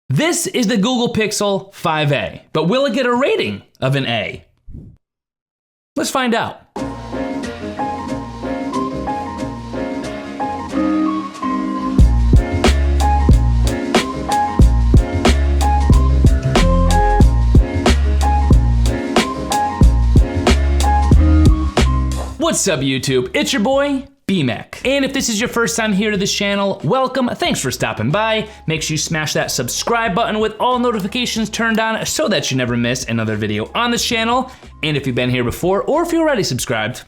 This is the Google Pixel 5a, but will it get a rating of an A? Let's find out. What's up, YouTube? It's your boy, BMAC. And if this is your first time here to this channel, welcome, thanks for stopping by. Make sure you smash that subscribe button with all notifications turned on so that you never miss another video on this channel. And if you've been here before, or if you're already subscribed,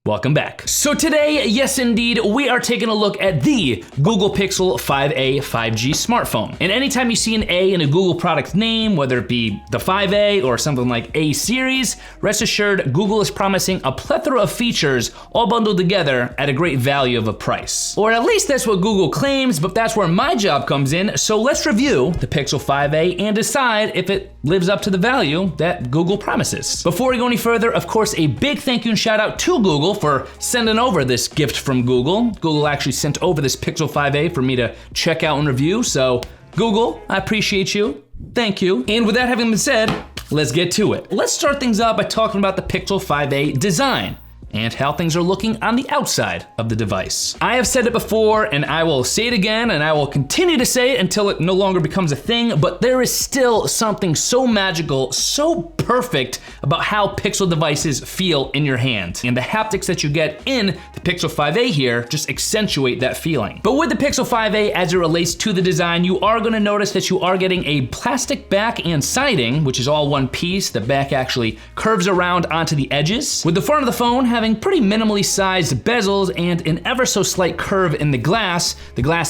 welcome back. So today, yes indeed, we are taking a look at the Google Pixel 5a 5G smartphone. And anytime you see an A in a Google product name, whether it be the 5a or something like A series, rest assured Google is promising a plethora of features all bundled together at a great value of a price. Or at least that's what Google claims, but that's where my job comes in. So let's review the Pixel 5a and decide if it lives up to the value that Google promises. Before we go any further, of course, a big thank you and shout out to Google for sending over this gift from Google. Google actually sent over this Pixel 5a for me to check out and review, so Google, I appreciate you. Thank you. And with that having been said, let's get to it. Let's start things out by talking about the Pixel 5a design and how things are looking on the outside of the device. I have said it before, and I will say it again, and I will continue to say it until it no longer becomes a thing, but there is still something so magical, so perfect about how Pixel devices feel in your hand. And the haptics that you get in the Pixel 5a here just accentuate that feeling. But with the Pixel 5a, as it relates to the design, you are gonna notice that you are getting a plastic back and siding, which is all one piece. The back actually curves around onto the edges, with the front of the phone having pretty minimally sized bezels and an ever so slight curve in the glass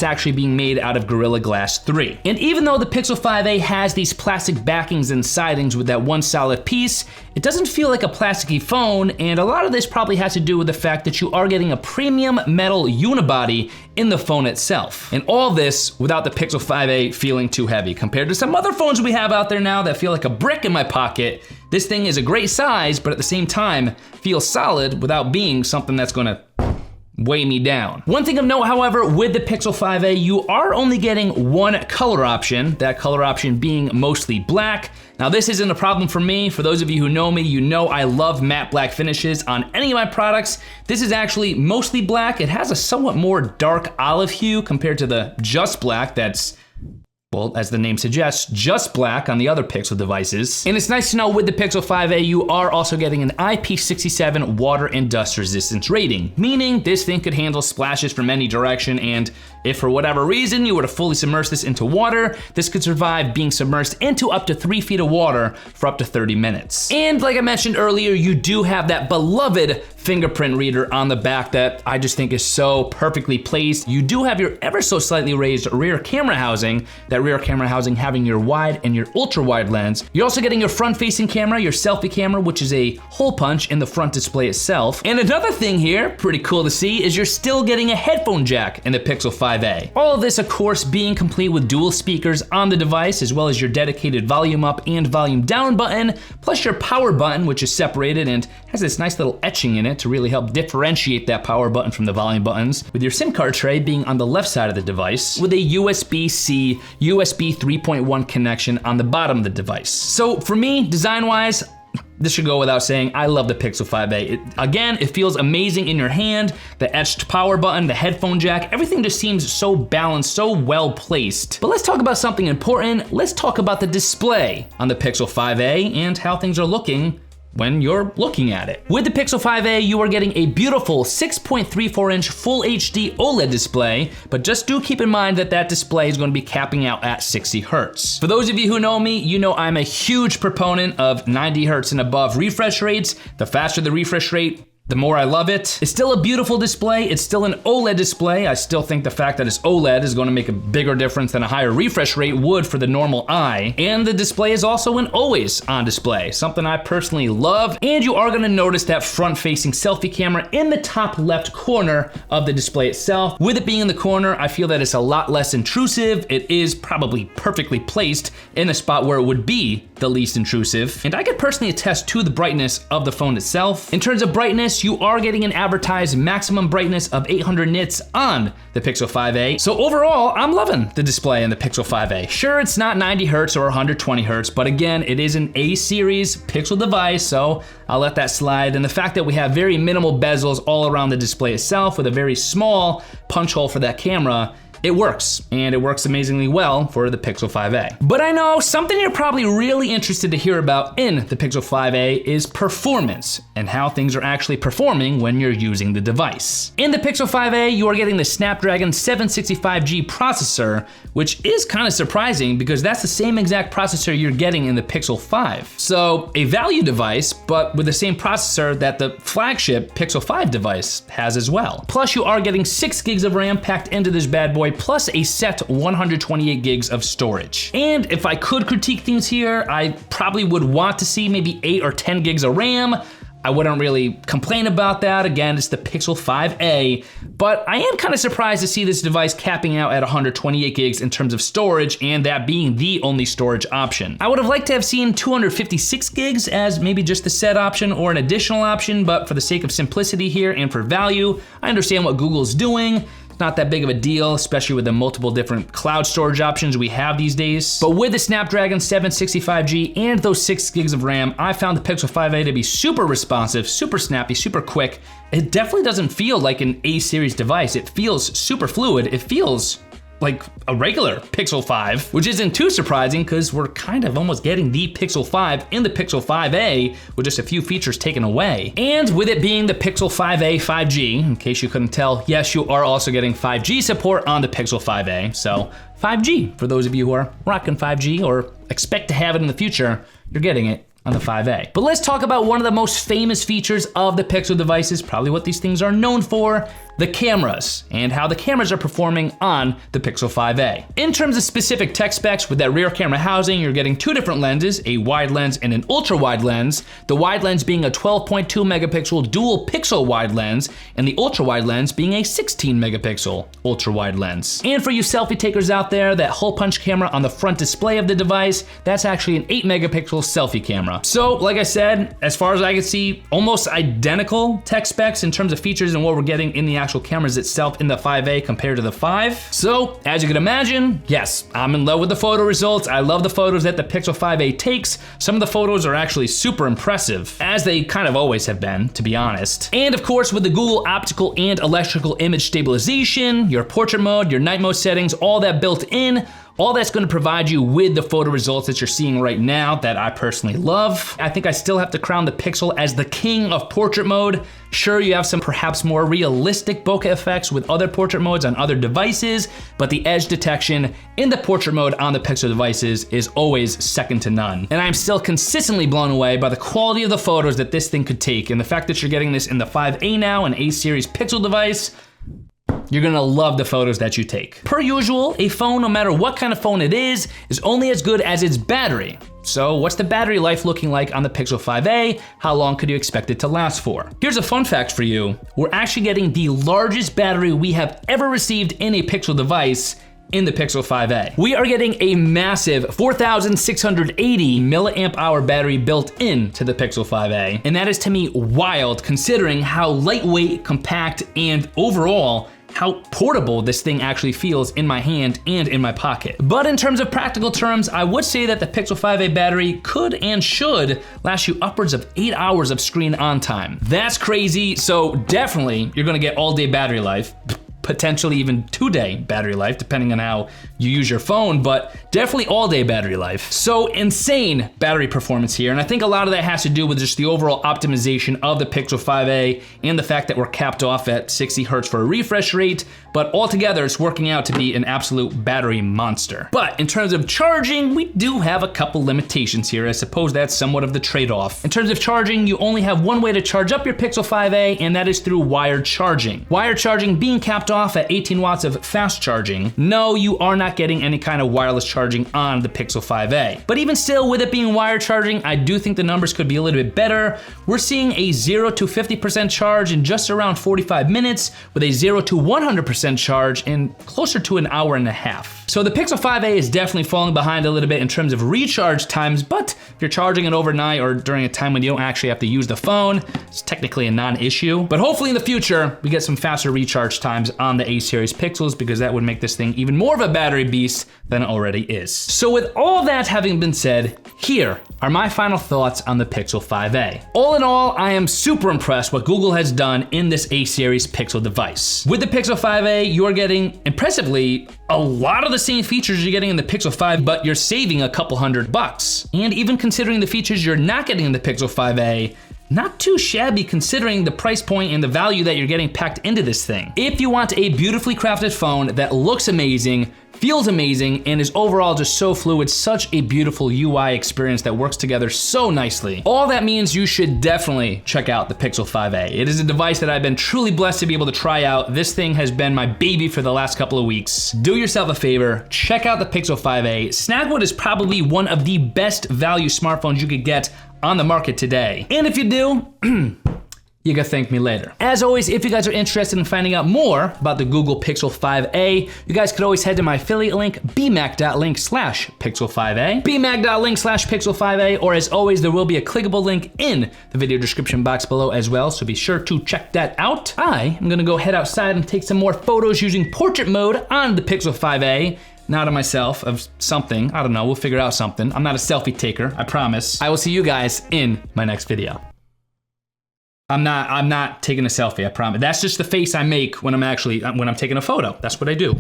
actually being made out of Gorilla Glass 3. And even though the Pixel 5a has these plastic backings and sidings with that one solid piece, it doesn't feel like a plasticky phone, and a lot of this probably has to do with the fact that you are getting a premium metal unibody in the phone itself. And all this without the Pixel 5a feeling too heavy. Compared to some other phones we have out there now that feel like a brick in my pocket, this thing is a great size, but at the same time, feels solid without being something that's gonna weigh me down. One thing of note, however, with the Pixel 5a, you are only getting one color option, that color option being mostly black. Now this isn't a problem for me. For those of you who know me, you know I love matte black finishes on any of my products. This is actually mostly black. It has a somewhat more dark olive hue compared to the just black that's, well, as the name suggests, just black on the other Pixel devices. And it's nice to know with the Pixel 5a, you are also getting an IP67 water and dust resistance rating, meaning this thing could handle splashes from any direction, and if for whatever reason you were to fully submerge this into water, this could survive being submerged into up to 3 feet of water for up to 30 minutes. And like I mentioned earlier, you do have that beloved fingerprint reader on the back that I just think is so perfectly placed. You do have your ever so slightly raised rear camera housing, that rear camera housing having your wide and your ultra wide lens. You're also getting your front facing camera, your selfie camera, which is a hole punch in the front display itself. And another thing here, pretty cool to see, is you're still getting a headphone jack in the Pixel 5a. All of this, of course, being complete with dual speakers on the device, as well as your dedicated volume up and volume down button, plus your power button, which is separated and has this nice little etching in it to really help differentiate that power button from the volume buttons, with your SIM card tray being on the left side of the device, with a USB-C, USB 3.1 connection on the bottom of the device. So for me, design-wise, this should go without saying, I love the Pixel 5a. Again, it feels amazing in your hand. The etched power button, the headphone jack, everything just seems so balanced, so well placed. But let's talk about something important. Let's talk about the display on the Pixel 5a and how things are looking when you're looking at it. With the Pixel 5a, you are getting a beautiful 6.34-inch Full HD OLED display, but just do keep in mind that that display is going to be capping out at 60 Hertz. For those of you who know me, you know I'm a huge proponent of 90 Hertz and above refresh rates. The faster the refresh rate, the more I love it. It's still a beautiful display. It's still an OLED display. I still think the fact that it's OLED is going to make a bigger difference than a higher refresh rate would for the normal eye. And the display is also an always on display, something I personally love. And you are going to notice that front-facing selfie camera in the top left corner of the display itself. With it being in the corner, I feel that it's a lot less intrusive. It is probably perfectly placed in a spot where it would be the least intrusive. And I could personally attest to the brightness of the phone itself. In terms of brightness, this, you are getting an advertised maximum brightness of 800 nits on the Pixel 5a. So overall, I'm loving the display in the Pixel 5a. Sure, it's not 90 hertz or 120 hertz, but again, it is an A series Pixel device, so I'll let that slide. And the fact that we have very minimal bezels all around the display itself with a very small punch hole for that camera, it works, and it works amazingly well for the Pixel 5a. But I know something you're probably really interested to hear about in the Pixel 5a is performance and how things are actually performing when you're using the device. In the Pixel 5a, you are getting the Snapdragon 765G processor, which is kind of surprising because that's the same exact processor you're getting in the Pixel 5. So a value device, but with the same processor that the flagship Pixel 5 device has as well. Plus you are getting 6 gigs of RAM packed into this bad boy, plus a set 128 gigs of storage. And if I could critique things here, I probably would want to see maybe 8 or 10 gigs of RAM. I wouldn't really complain about that. Again, it's the Pixel 5a, but I am kind of surprised to see this device capping out at 128 gigs in terms of storage, and that being the only storage option. I would have liked to have seen 256 gigs as maybe just the set option or an additional option, but for the sake of simplicity here and for value, I understand what Google's doing. Not that big of a deal, especially with the multiple different cloud storage options we have these days. But with the Snapdragon 765G and those 6 gigs of RAM, I found the Pixel 5a to be super responsive, super snappy, super quick. It definitely doesn't feel like an A series device. It feels super fluid. It feels like a regular Pixel 5, which isn't too surprising because we're kind of almost getting the Pixel 5 in the Pixel 5a with just a few features taken away. And with it being the Pixel 5a 5G, in case you couldn't tell, yes, you are also getting 5G support on the Pixel 5a. So 5G, for those of you who are rocking 5G or expect to have it in the future, you're getting it on the 5a. But let's talk about one of the most famous features of the Pixel devices, probably what these things are known for, the cameras, and how the cameras are performing on the Pixel 5a. In terms of specific tech specs, with that rear camera housing, you're getting 2 different lenses, a wide lens and an ultra wide lens. The wide lens being a 12.2 megapixel dual pixel wide lens, and the ultra wide lens being a 16 megapixel ultra wide lens. And for you selfie takers out there, that hole punch camera on the front display of the device, that's actually an 8 megapixel selfie camera. So, like I said, as far as I can see, almost identical tech specs in terms of features and what we're getting in the actual cameras itself in the 5a compared to the 5. So, as you can imagine, yes, I'm in love with the photo results. I love the photos that the Pixel 5a takes. Some of the photos are actually super impressive, as they kind of always have been, to be honest. And of course, with the Google optical and electrical image stabilization, your portrait mode, your night mode settings, all that built in, all that's gonna provide you with the photo results that you're seeing right now that I personally love. I think I still have to crown the Pixel as the king of portrait mode. Sure, you have some perhaps more realistic bokeh effects with other portrait modes on other devices, but the edge detection in the portrait mode on the Pixel devices is always second to none. And I'm still consistently blown away by the quality of the photos that this thing could take, and the fact that you're getting this in the 5a now, an A series Pixel device, you're gonna love the photos that you take. Per usual, a phone, no matter what kind of phone it is only as good as its battery. So what's the battery life looking like on the Pixel 5a? How long could you expect it to last for? Here's a fun fact for you. We're actually getting the largest battery we have ever received in a Pixel device in the Pixel 5a. We are getting a massive 4,680 milliamp hour battery built into the Pixel 5a. And that is to me wild considering how lightweight, compact, and overall how portable this thing actually feels in my hand and in my pocket. But in terms of practical terms, I would say that the Pixel 5a battery could and should last you upwards of 8 hours of screen on time. That's crazy, so definitely you're gonna get all day battery life. Potentially even 2-day battery life, depending on how you use your phone, but definitely all-day battery life. So insane battery performance here, and I think a lot of that has to do with just the overall optimization of the Pixel 5a and the fact that we're capped off at 60 hertz for a refresh rate, but altogether it's working out to be an absolute battery monster. But in terms of charging, we do have a couple limitations here. I suppose that's somewhat of the trade-off. In terms of charging, you only have one way to charge up your Pixel 5a, and that is through wired charging. Wired charging being capped off at 18 watts of fast charging. No, you are not getting any kind of wireless charging on the Pixel 5a. But even still, with it being wired charging, I do think the numbers could be a little bit better. We're seeing a 0 to 50% charge in just around 45 minutes, with a 0 to 100% charge in closer to an hour and a half. So the Pixel 5a is definitely falling behind a little bit in terms of recharge times, but if you're charging it overnight or during a time when you don't actually have to use the phone, it's technically a non-issue. But hopefully in the future, we get some faster recharge times on the A series Pixels, because that would make this thing even more of a battery beast than it already is. So with all that having been said, here are my final thoughts on the Pixel 5a. All in all, I am super impressed what Google has done in this A series Pixel device. With the Pixel 5a, you're getting, impressively, a lot of the same features you're getting in the Pixel 5, but you're saving a couple $100. And even considering the features you're not getting in the Pixel 5a, not too shabby considering the price point and the value that you're getting packed into this thing. If you want a beautifully crafted phone that looks amazing, feels amazing, and is overall just so fluid, such a beautiful UI experience that works together so nicely, all that means you should definitely check out the Pixel 5a. It is a device that I've been truly blessed to be able to try out. This thing has been my baby for the last couple of weeks. Do yourself a favor, check out the Pixel 5a. Snagwood is probably one of the best value smartphones you could get on the market today. And if you do, you can thank me later. As always, if you guys are interested in finding out more about the Google Pixel 5a, you guys could always head to my affiliate link, bmac.link/pixel5a, bmac.link/pixel5a, or as always, there will be a clickable link in the video description box below as well, so be sure to check that out. I am gonna go head outside and take some more photos using portrait mode on the Pixel 5a. Not of myself, of something, I don't know, we'll figure out something. I'm not a selfie taker, I promise. I will see you guys in my next video. I'm not taking a selfie, I promise. That's just the face I make when I'm taking a photo. That's what I do.